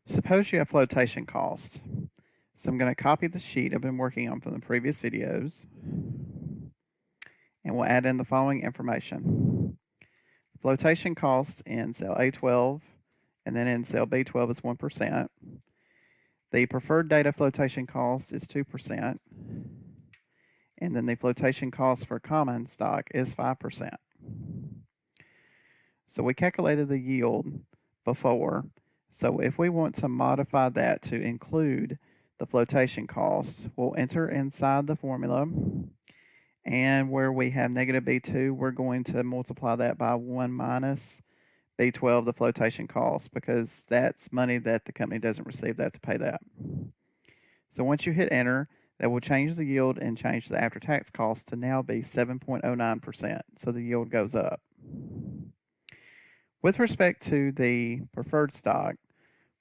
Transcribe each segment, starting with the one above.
Suppose you have flotation costs. So I'm going to copy the sheet I've been working on from the previous videos, and we'll add in the following information. Flotation costs in cell A12 and then in cell B12 is 1%. The preferred data flotation cost is 2%. And then the flotation cost for common stock is 5%. So we calculated the yield before. So if we want to modify that to include the flotation costs, we'll enter inside the formula. And where we have negative B2, we're going to multiply that by 1 minus B12, the flotation cost, because that's money that the company doesn't receive. They have to pay that. So once you hit enter, that will change the yield and change the after-tax cost to now be 7.09%. So the yield goes up. With respect to the preferred stock,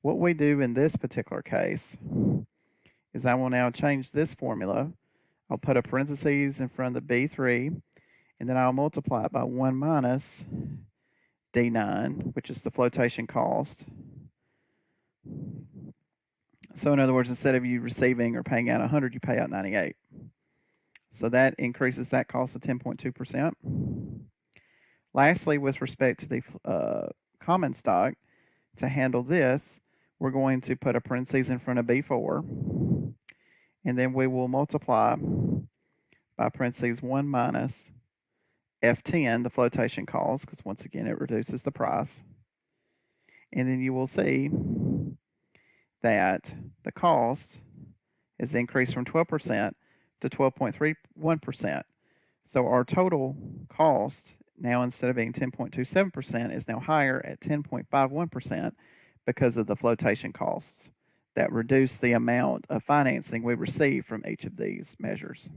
what we do in this particular case is I will now change this formula. I'll put a parentheses in front of the B3, and then I'll multiply it by 1 minus D9, which is the flotation cost. So in other words, instead of you receiving or paying out 100, you pay out 98. So that increases that cost to 10.2%. Lastly, with respect to the common stock, to handle this, we're going to put a parentheses in front of B4, and then we will multiply by parentheses 1 minus F10, the flotation cost, because once again it reduces the price. And then you will see that the cost is increased from 12% to 12.31%. So our total cost now, instead of being 10.27%, is now higher at 10.51% because of the flotation costs that reduce the amount of financing we receive from each of these measures.